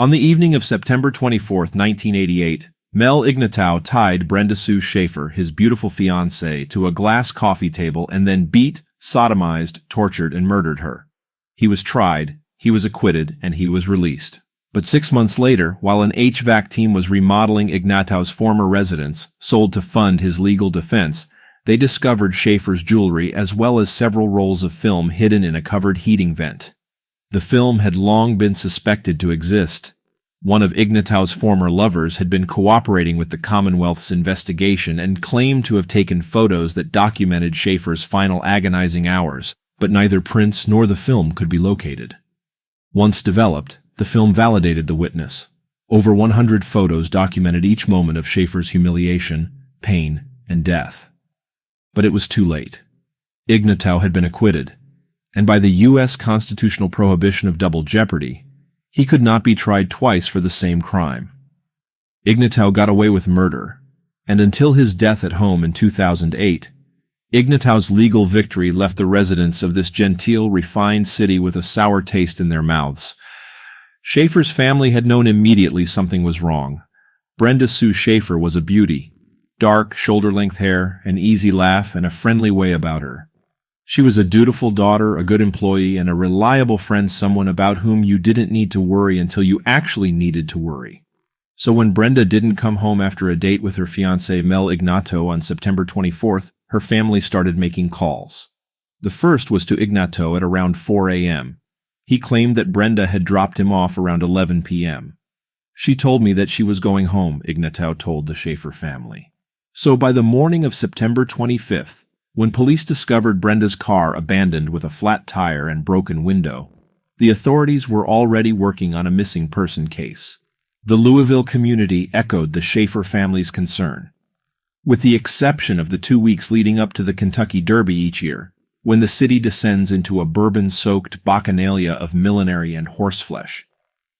On the evening of September 24, 1988, Mel Ignatow tied Brenda Sue Schaefer, his beautiful fiancée, to a glass coffee table and then beat, sodomized, tortured, and murdered her. He was tried, he was acquitted, and he was released. But 6 months later, while an HVAC team was remodeling Ignatow's former residence, sold to fund his legal defense, they discovered Schaefer's jewelry as well as several rolls of film hidden in a covered heating vent. The film had long been suspected to exist. One of Ignatow's former lovers had been cooperating with the Commonwealth's investigation and claimed to have taken photos that documented Schaefer's final agonizing hours, but neither prints nor the film could be located. Once developed, the film validated the witness. Over 100 photos documented each moment of Schaefer's humiliation, pain, and death. But it was too late. Ignatow had been acquitted, and by the U.S. constitutional prohibition of double jeopardy, he could not be tried twice for the same crime. Ignatow got away with murder, and until his death at home in 2008, Ignatow's legal victory left the residents of this genteel, refined city with a sour taste in their mouths. Schaefer's family had known immediately something was wrong. Brenda Sue Schaefer was a beauty. Dark, shoulder-length hair, an easy laugh, and a friendly way about her. She was a dutiful daughter, a good employee, and a reliable friend, someone about whom you didn't need to worry until you actually needed to worry. So when Brenda didn't come home after a date with her fiancé Mel Ignatow on September 24th, her family started making calls. The first was to Ignatow at around 4 a.m. He claimed that Brenda had dropped him off around 11 p.m. She told me that she was going home, Ignatow told the Schaefer family. So by the morning of September 25th, when police discovered Brenda's car abandoned with a flat tire and broken window, the authorities were already working on a missing person case. The Louisville community echoed the Schaefer family's concern. With the exception of the 2 weeks leading up to the Kentucky Derby each year, when the city descends into a bourbon-soaked bacchanalia of millinery and horseflesh,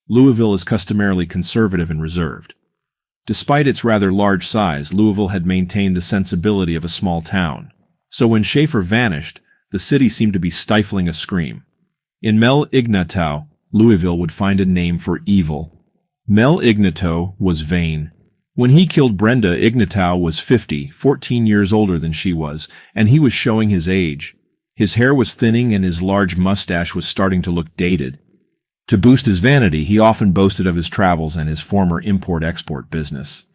Louisville is customarily conservative and reserved. Despite its rather large size, Louisville had maintained the sensibility of a small town. So when Schaefer vanished, the city seemed to be stifling a scream. In Mel Ignatow, Louisville would find a name for evil. Mel Ignatow was vain. When he killed Brenda, Ignatow was 50, 14 years older than she was, and he was showing his age. His hair was thinning and his large mustache was starting to look dated. To boost his vanity, he often boasted of his travels and his former import-export business.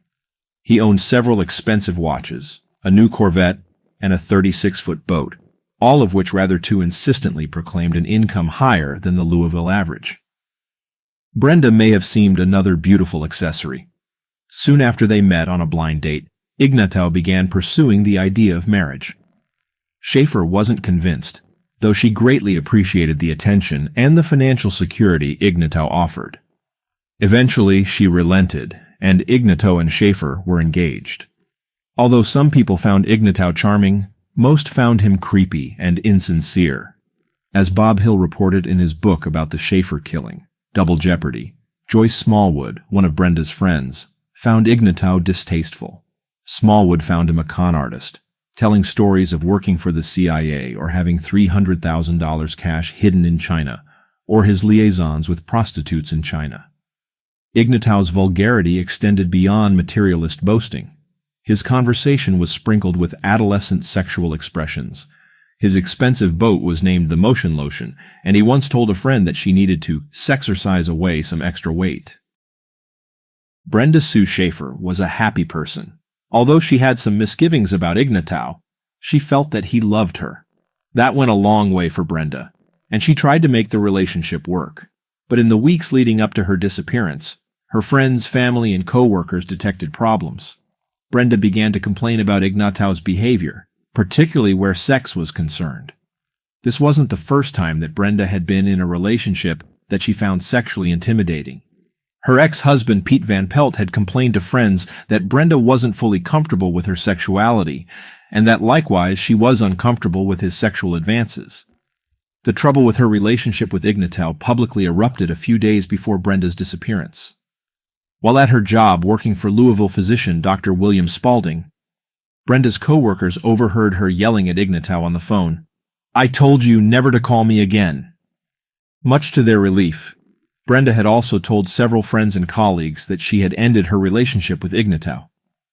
He owned several expensive watches, a new Corvette, and a 36-foot boat, all of which rather too insistently proclaimed an income higher than the Louisville average. Brenda may have seemed another beautiful accessory. Soon after they met on a blind date, Ignatow began pursuing the idea of marriage. Schaefer wasn't convinced, though she greatly appreciated the attention and the financial security Ignatow offered. Eventually, she relented, and Ignatow and Schaefer were engaged. Although some people found Ignatow charming, most found him creepy and insincere. As Bob Hill reported in his book about the Schaefer killing, Double Jeopardy, Joyce Smallwood, one of Brenda's friends, found Ignatow distasteful. Smallwood found him a con artist, telling stories of working for the CIA or having $300,000 cash hidden in China, or his liaisons with prostitutes in China. Ignatow's vulgarity extended beyond materialist boasting. His conversation was sprinkled with adolescent sexual expressions. His expensive boat was named the Motion Lotion, and he once told a friend that she needed to sexercise away some extra weight. Brenda Sue Schaefer was a happy person. Although she had some misgivings about Ignatow, she felt that he loved her. That went a long way for Brenda, and she tried to make the relationship work. But in the weeks leading up to her disappearance, her friends, family, and co-workers detected problems. Brenda began to complain about Ignatow's behavior, particularly where sex was concerned. This wasn't the first time that Brenda had been in a relationship that she found sexually intimidating. Her ex-husband Pete Van Pelt had complained to friends that Brenda wasn't fully comfortable with her sexuality, and that likewise she was uncomfortable with his sexual advances. The trouble with her relationship with Ignatow publicly erupted a few days before Brenda's disappearance. While at her job working for Louisville physician Dr. William Spaulding, Brenda's co-workers overheard her yelling at Ignatow on the phone, "I told you never to call me again." Much to their relief, Brenda had also told several friends and colleagues that she had ended her relationship with Ignatow.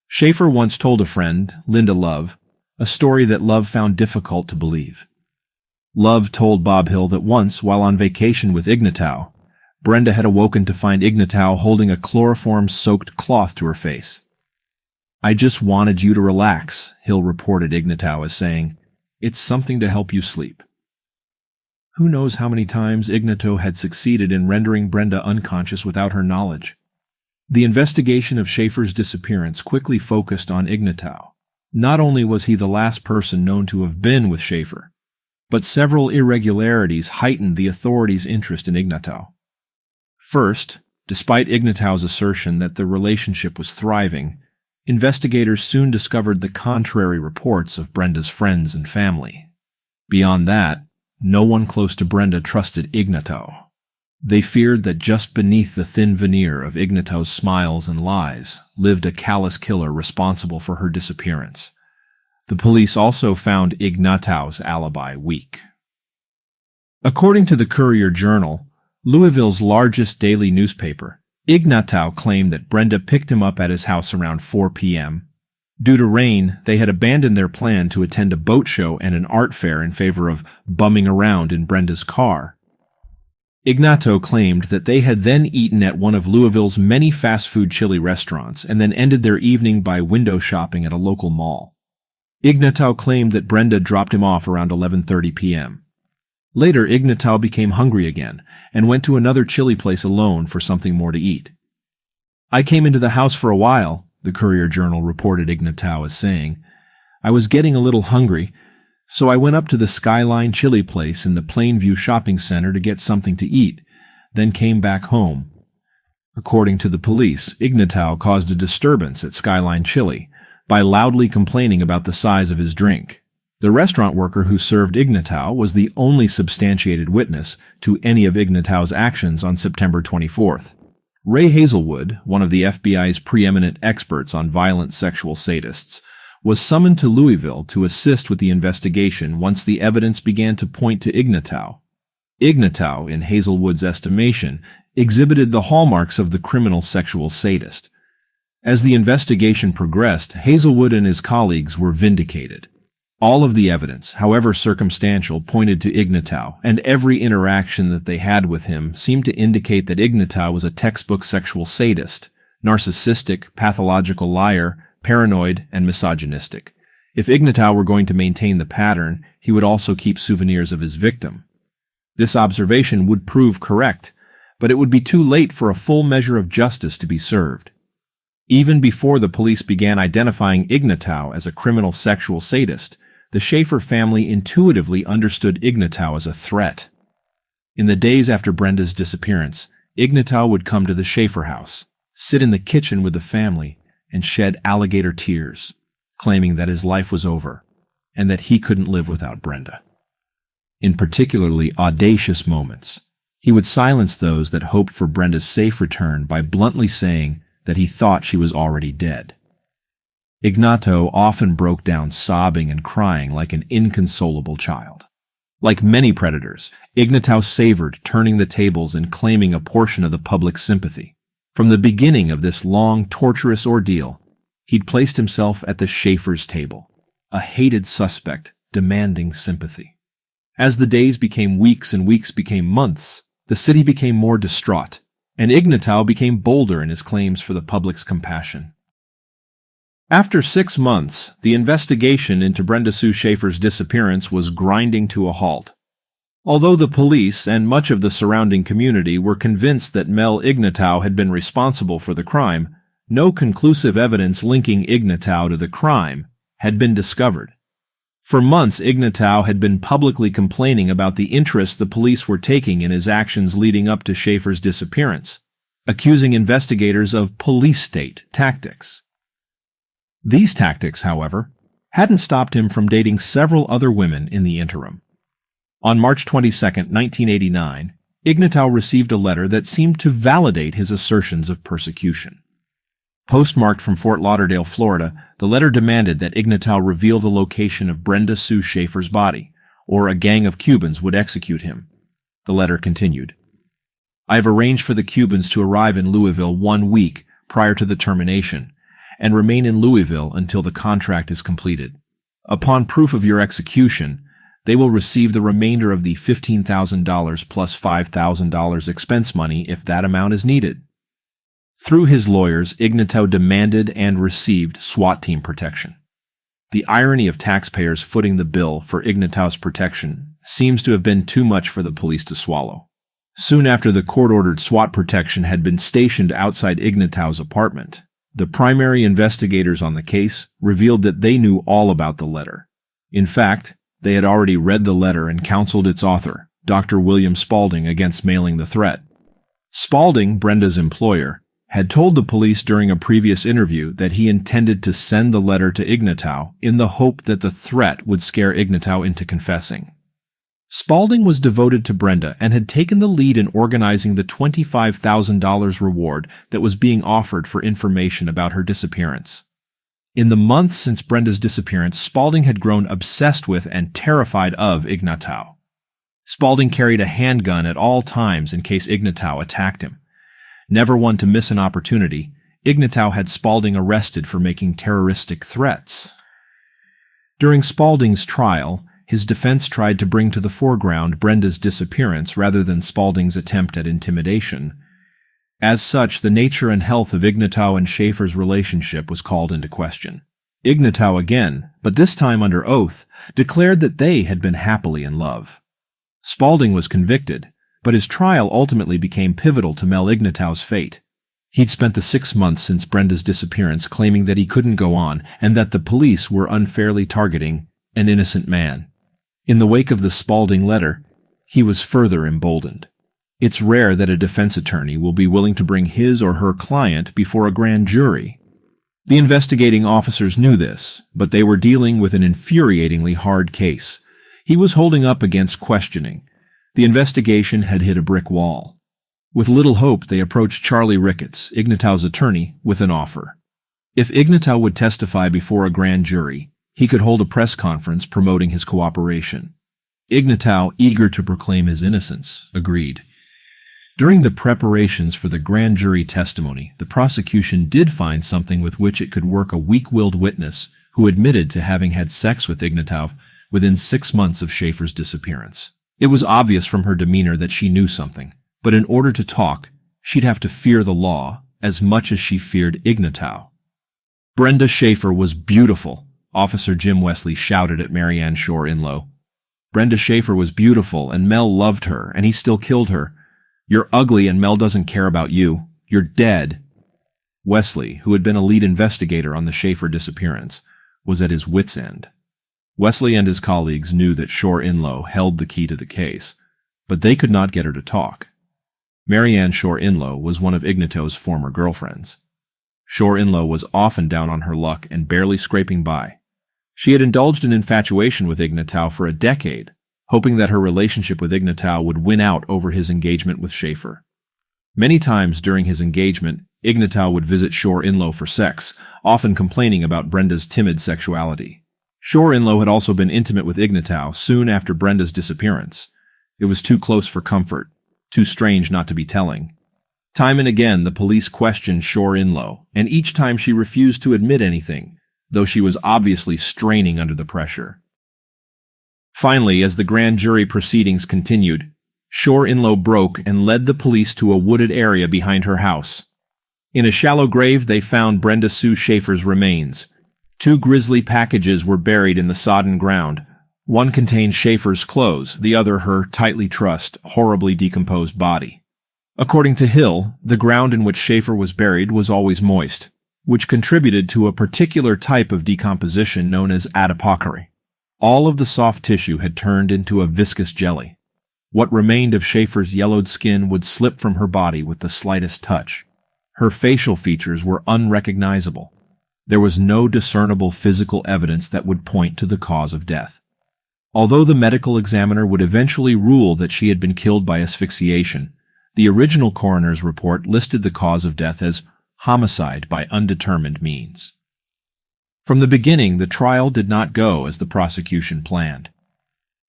Schaefer once told a friend, Linda Love, a story that Love found difficult to believe. Love told Bob Hill that once, while on vacation with Ignatow, Brenda had awoken to find Ignatow holding a chloroform-soaked cloth to her face. "I just wanted you to relax," Hill reported Ignatow as saying, "It's something to help you sleep." Who knows how many times Ignatow had succeeded in rendering Brenda unconscious without her knowledge. The investigation of Schaefer's disappearance quickly focused on Ignatow. Not only was he the last person known to have been with Schaefer, but several irregularities heightened the authorities' interest in Ignatow. First, despite Ignatow's assertion that the relationship was thriving, investigators soon discovered the contrary reports of Brenda's friends and family. Beyond that, no one close to Brenda trusted Ignatow. They feared that just beneath the thin veneer of Ignatow's smiles and lies lived a callous killer responsible for her disappearance. The police also found Ignatow's alibi weak. According to the Courier-Journal, Louisville's largest daily newspaper, Ignatow claimed that Brenda picked him up at his house around 4 p.m. Due to rain, they had abandoned their plan to attend a boat show and an art fair in favor of bumming around in Brenda's car. Ignatow claimed that they had then eaten at one of Louisville's many fast food chili restaurants and then ended their evening by window shopping at a local mall. Ignatow claimed that Brenda dropped him off around 11:30 p.m. Later, Ignatow became hungry again and went to another chili place alone for something more to eat. "I came into the house for a while," the Courier-Journal reported Ignatow as saying. "I was getting a little hungry, so I went up to the Skyline chili place in the Plainview shopping center to get something to eat, then came back home." According to the police, Ignatow caused a disturbance at Skyline Chili by loudly complaining about the size of his drink. The restaurant worker who served Ignatow was the only substantiated witness to any of Ignatow's actions on September 24th. Ray Hazelwood, one of the FBI's preeminent experts on violent sexual sadists, was summoned to Louisville to assist with the investigation once the evidence began to point to Ignatow. Ignatow, in Hazelwood's estimation, exhibited the hallmarks of the criminal sexual sadist. As the investigation progressed, Hazelwood and his colleagues were vindicated. All of the evidence, however circumstantial, pointed to Ignatow, and every interaction that they had with him seemed to indicate that Ignatow was a textbook sexual sadist, narcissistic, pathological liar, paranoid, and misogynistic. If Ignatow were going to maintain the pattern, he would also keep souvenirs of his victim. This observation would prove correct, but it would be too late for a full measure of justice to be served. Even before the police began identifying Ignatow as a criminal sexual sadist, the Schaefer family intuitively understood Ignatow as a threat. In the days after Brenda's disappearance, Ignatow would come to the Schaefer house, sit in the kitchen with the family, and shed alligator tears, claiming that his life was over and that he couldn't live without Brenda. In particularly audacious moments, he would silence those that hoped for Brenda's safe return by bluntly saying that he thought she was already dead. Ignatow often broke down sobbing and crying like an inconsolable child. Like many predators, Ignatow savored turning the tables and claiming a portion of the public's sympathy. From the beginning of this long, torturous ordeal, he'd placed himself at the Schaefer's table, a hated suspect demanding sympathy. As the days became weeks and weeks became months, the city became more distraught, and Ignatow became bolder in his claims for the public's compassion. After 6 months, the investigation into Brenda Sue Schaefer's disappearance was grinding to a halt. Although the police and much of the surrounding community were convinced that Mel Ignatow had been responsible for the crime, no conclusive evidence linking Ignatow to the crime had been discovered. For months, Ignatow had been publicly complaining about the interest the police were taking in his actions leading up to Schaefer's disappearance, accusing investigators of police state tactics. These tactics, however, hadn't stopped him from dating several other women in the interim. On March 22, 1989, Ignatow received a letter that seemed to validate his assertions of persecution. Postmarked from Fort Lauderdale, Florida, the letter demanded that Ignatow reveal the location of Brenda Sue Schaefer's body, or a gang of Cubans would execute him. The letter continued, I have arranged for the Cubans to arrive in Louisville 1 week prior to the termination and remain in Louisville until the contract is completed. Upon proof of your execution, they will receive the remainder of the $15,000 plus $5,000 expense money if that amount is needed. Through his lawyers, Ignatow demanded and received SWAT team protection. The irony of taxpayers footing the bill for Ignatow's protection seems to have been too much for the police to swallow. Soon after the court-ordered SWAT protection had been stationed outside Ignatow's apartment, the primary investigators on the case revealed that they knew all about the letter. In fact, they had already read the letter and counseled its author, Dr. William Spaulding, against mailing the threat. Spaulding, Brenda's employer, had told the police during a previous interview that he intended to send the letter to Ignatow in the hope that the threat would scare Ignatow into confessing. Spaulding was devoted to Brenda and had taken the lead in organizing the $25,000 reward that was being offered for information about her disappearance. In the months since Brenda's disappearance, Spaulding had grown obsessed with and terrified of Ignatow. Spaulding carried a handgun at all times in case Ignatow attacked him. Never one to miss an opportunity, Ignatow had Spaulding arrested for making terroristic threats. During Spaulding's trial, his defense tried to bring to the foreground Brenda's disappearance rather than Spaulding's attempt at intimidation. As such, the nature and health of Ignatow and Schaefer's relationship was called into question. Ignatow again, but this time under oath, declared that they had been happily in love. Spaulding was convicted, but his trial ultimately became pivotal to Mel Ignatow's fate. He'd spent the 6 months since Brenda's disappearance claiming that he couldn't go on and that the police were unfairly targeting an innocent man. In the wake of the Spaulding letter, he was further emboldened. It's rare that a defense attorney will be willing to bring his or her client before a grand jury. The investigating officers knew this, but they were dealing with an infuriatingly hard case. He was holding up against questioning. The investigation had hit a brick wall. With little hope, they approached Charlie Ricketts, Ignatow's attorney, with an offer. If Ignatow would testify before a grand jury, he could hold a press conference promoting his cooperation. Ignatow, eager to proclaim his innocence, agreed. During the preparations for the grand jury testimony, the prosecution did find something with which it could work a weak-willed witness who admitted to having had sex with Ignatow within 6 months of Schaefer's disappearance. It was obvious from her demeanor that she knew something, but in order to talk, she'd have to fear the law as much as she feared Ignatow. Brenda Schaefer was beautiful, Officer Jim Wesley shouted at Marianne Shore-Inlow. Brenda Schaefer was beautiful, and Mel loved her, and he still killed her. You're ugly, and Mel doesn't care about you. You're dead. Wesley, who had been a lead investigator on the Schaefer disappearance, was at his wit's end. Wesley and his colleagues knew that Shore-Inlow held the key to the case, but they could not get her to talk. Marianne Shore-Inlow was one of Ignatow's former girlfriends. Shore-Inlow was often down on her luck and barely scraping by. She had indulged in infatuation with Ignatow for a decade, hoping that her relationship with Ignatow would win out over his engagement with Schaefer. Many times during his engagement, Ignatow would visit Shore-Inlow for sex, often complaining about Brenda's timid sexuality. Shore-Inlow had also been intimate with Ignatow soon after Brenda's disappearance. It was too close for comfort, too strange not to be telling. Time and again, the police questioned Shore-Inlow, and each time she refused to admit anything, though she was obviously straining under the pressure. Finally, as the grand jury proceedings continued, Shore-Inlow broke and led the police to a wooded area behind her house. In a shallow grave, they found Brenda Sue Schaefer's remains. 2 grisly packages were buried in the sodden ground. One contained Schaefer's clothes, the other her tightly trussed, horribly decomposed body. According to Hill, the ground in which Schaefer was buried was always moist, which contributed to a particular type of decomposition known as adipocere. All of the soft tissue had turned into a viscous jelly. What remained of Schaefer's yellowed skin would slip from her body with the slightest touch. Her facial features were unrecognizable. There was no discernible physical evidence that would point to the cause of death. Although the medical examiner would eventually rule that she had been killed by asphyxiation, the original coroner's report listed the cause of death as homicide by undetermined means. From the beginning, the trial did not go as the prosecution planned.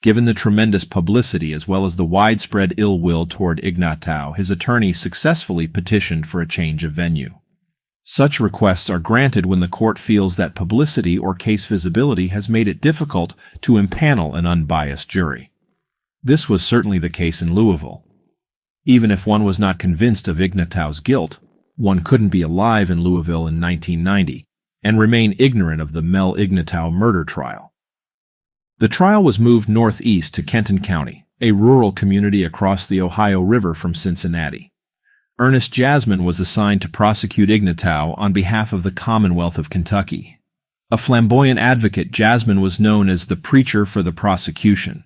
Given the tremendous publicity as well as the widespread ill will toward Ignatow, his attorney successfully petitioned for a change of venue. Such requests are granted when the court feels that publicity or case visibility has made it difficult to impanel an unbiased jury. This was certainly the case in Louisville. Even if one was not convinced of Ignatow's guilt, one couldn't be alive in Louisville in 1990 and remain ignorant of the Mel Ignatow murder trial. The trial was moved northeast to Kenton County, a rural community across the Ohio River from Cincinnati. Ernest Jasmine was assigned to prosecute Ignatow on behalf of the Commonwealth of Kentucky. A flamboyant advocate, Jasmine was known as the preacher for the prosecution.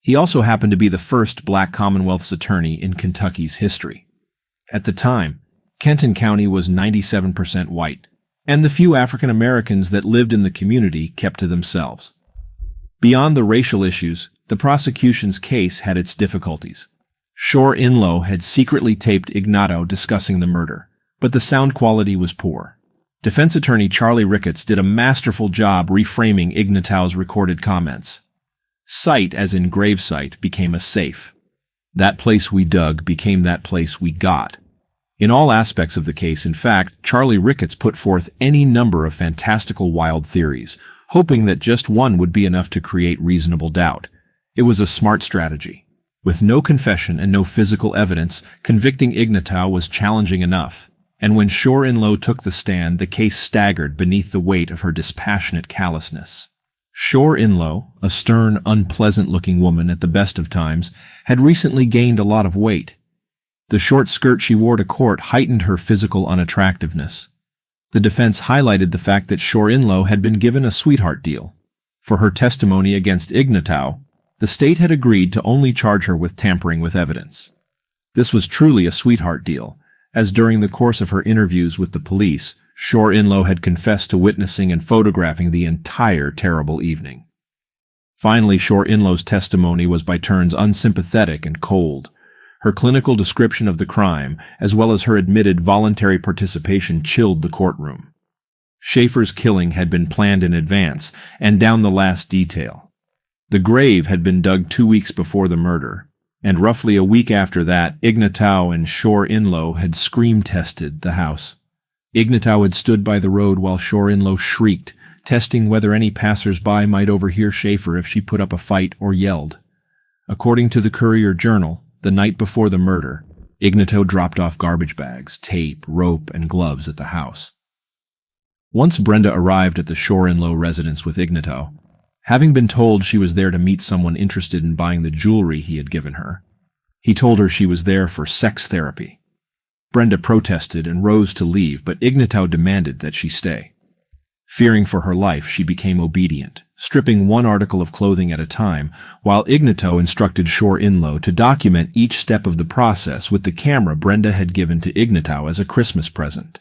He also happened to be the first black Commonwealth's attorney in Kentucky's history. At the time, Kenton County was 97% white, and the few African Americans that lived in the community kept to themselves. Beyond the racial issues, the prosecution's case had its difficulties. Shore Inlow had secretly taped Ignatow discussing the murder, but the sound quality was poor. Defense attorney Charlie Ricketts did a masterful job reframing Ignatow's recorded comments. Site, as in gravesite, became a safe. That place we dug became that place we got. In all aspects of the case, in fact, Charlie Ricketts put forth any number of fantastical wild theories, hoping that just one would be enough to create reasonable doubt. It was a smart strategy. With no confession and no physical evidence, convicting Ignatow was challenging enough, and when Shore Inlow took the stand, the case staggered beneath the weight of her dispassionate callousness. Shore Inlow, a stern, unpleasant-looking woman at the best of times, had recently gained a lot of weight. The short skirt she wore to court heightened her physical unattractiveness. The defense highlighted the fact that Shore Inlow had been given a sweetheart deal. For her testimony against Ignatow, the state had agreed to only charge her with tampering with evidence. This was truly a sweetheart deal, as during the course of her interviews with the police, Shore Inlow had confessed to witnessing and photographing the entire terrible evening. Finally, Shore Inlow's testimony was by turns unsympathetic and cold. Her clinical description of the crime, as well as her admitted voluntary participation, chilled the courtroom. Schaefer's killing had been planned in advance, and down the last detail. The grave had been dug 2 weeks before the murder, and roughly a week after that, Ignatow and Shore Inlow had scream-tested the house. Ignatow had stood by the road while Shore Inlow shrieked, testing whether any passers-by might overhear Schaefer if she put up a fight or yelled. According to the Courier-Journal, the night before the murder, Ignatow dropped off garbage bags, tape, rope, and gloves at the house. Once Brenda arrived at the Shore Inlow residence with Ignatow, having been told she was there to meet someone interested in buying the jewelry he had given her, he told her she was there for sex therapy. Brenda protested and rose to leave, but Ignatow demanded that she stay. Fearing for her life, she became obedient, stripping one article of clothing at a time, while Ignatow instructed Shore Inlow to document each step of the process with the camera Brenda had given to Ignatow as a Christmas present.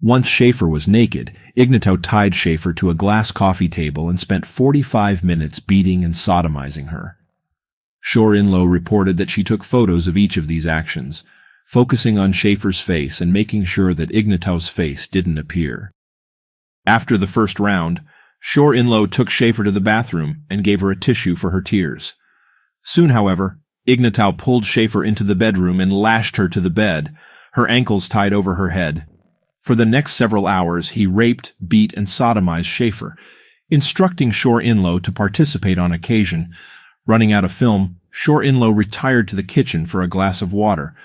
Once Schaefer was naked, Ignatow tied Schaefer to a glass coffee table and spent 45 minutes beating and sodomizing her. Shore Inlow reported that she took photos of each of these actions, focusing on Schaefer's face and making sure that Ignatow's face didn't appear. After the first round, Shore Inlow took Schaefer to the bathroom and gave her a tissue for her tears. Soon, however, Ignatow pulled Schaefer into the bedroom and lashed her to the bed, her ankles tied over her head. For the next several hours, he raped, beat, and sodomized Schaefer, instructing Shore Inlow to participate on occasion. Running out of film, Shore Inlow retired to the kitchen for a glass of water.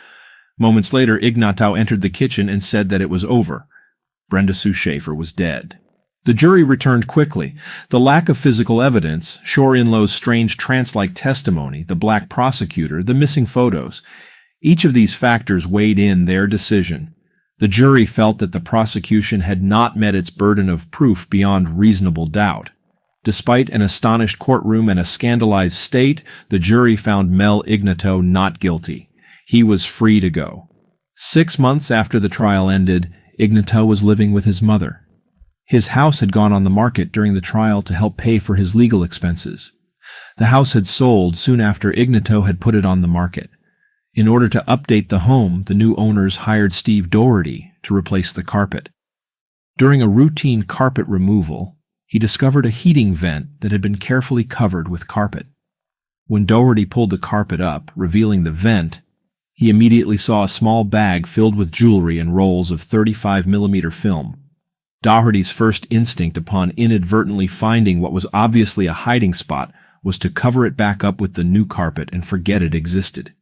Moments later, Ignatow entered the kitchen and said that it was over. Brenda Sue Schaefer was dead. The jury returned quickly. The lack of physical evidence, Shore Inlow's strange trance-like testimony, the black prosecutor, the missing photos, each of these factors weighed in their decision. The jury felt that the prosecution had not met its burden of proof beyond reasonable doubt. Despite an astonished courtroom and a scandalized state, the jury found Mel Ignatow not guilty. He was free to go. 6 months after the trial ended, Ignatow was living with his mother. His house had gone on the market during the trial to help pay for his legal expenses. The house had sold soon after Ignatow had put it on the market. In order to update the home, the new owners hired Steve Doherty to replace the carpet. During a routine carpet removal, he discovered a heating vent that had been carefully covered with carpet. When Doherty pulled the carpet up, revealing the vent, he immediately saw a small bag filled with jewelry and rolls of 35mm film. Doherty's first instinct upon inadvertently finding what was obviously a hiding spot was to cover it back up with the new carpet and forget it existed.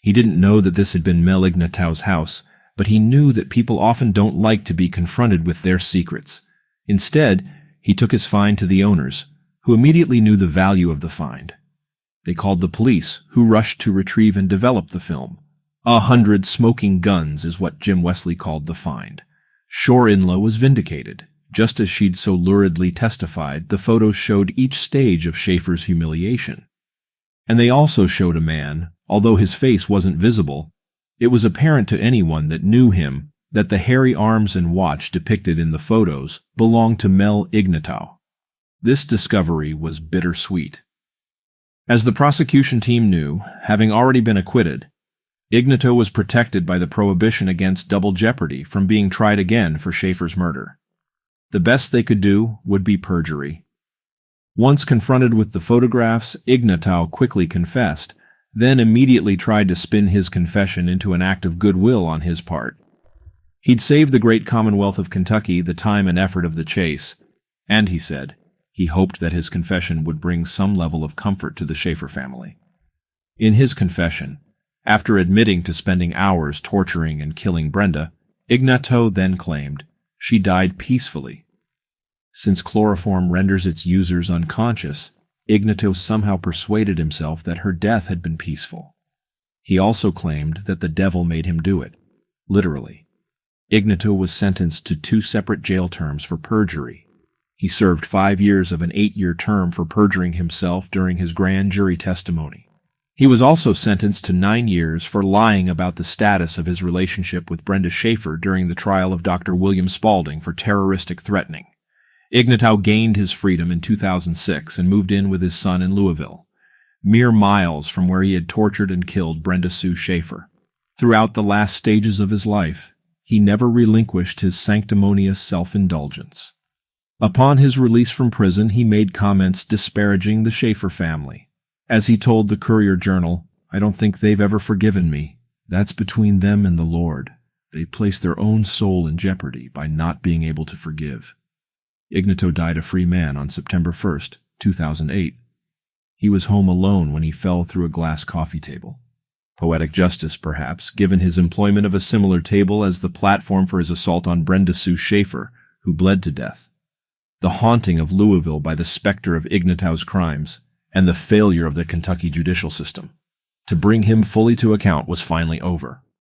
He didn't know that this had been Mel Ignatow's house, but he knew that people often don't like to be confronted with their secrets. Instead, he took his find to the owners, who immediately knew the value of the find. They called the police, who rushed to retrieve and develop the film. 100 smoking guns is what Jim Wesley called the find. Shore-in-law was vindicated. Just as she'd so luridly testified, the photos showed each stage of Schaefer's humiliation. And they also showed a man, although his face wasn't visible. It was apparent to anyone that knew him that the hairy arms and watch depicted in the photos belonged to Mel Ignatow. This discovery was bittersweet. As the prosecution team knew, having already been acquitted, Ignatow was protected by the prohibition against double jeopardy from being tried again for Schaefer's murder. The best they could do would be perjury. Once confronted with the photographs, Ignatow quickly confessed, then immediately tried to spin his confession into an act of goodwill on his part. He'd saved the great Commonwealth of Kentucky the time and effort of the chase, and he said he hoped that his confession would bring some level of comfort to the Schaefer family. In his confession, after admitting to spending hours torturing and killing Brenda, Ignatow then claimed she died peacefully. Since chloroform renders its users unconscious, Ignatow somehow persuaded himself that her death had been peaceful. He also claimed that the devil made him do it, literally. Ignatow was sentenced to 2 separate jail terms for perjury. He served 5 years of an 8-year term for perjuring himself during his grand jury testimony. He was also sentenced to 9 years for lying about the status of his relationship with Brenda Schaefer during the trial of Dr. William Spaulding for terroristic threatening. Ignatow gained his freedom in 2006 and moved in with his son in Louisville, mere miles from where he had tortured and killed Brenda Sue Schaefer. Throughout the last stages of his life, he never relinquished his sanctimonious self-indulgence. Upon his release from prison, he made comments disparaging the Schaefer family. As he told the Courier-Journal, "I don't think they've ever forgiven me. That's between them and the Lord. They place their own soul in jeopardy by not being able to forgive." Ignatow died a free man on September 1st, 2008. He was home alone when he fell through a glass coffee table. Poetic justice, perhaps, given his employment of a similar table as the platform for his assault on Brenda Sue Schaefer, who bled to death. The haunting of Louisville by the specter of Ignatow's crimes, and the failure of the Kentucky judicial system to bring him fully to account was finally over.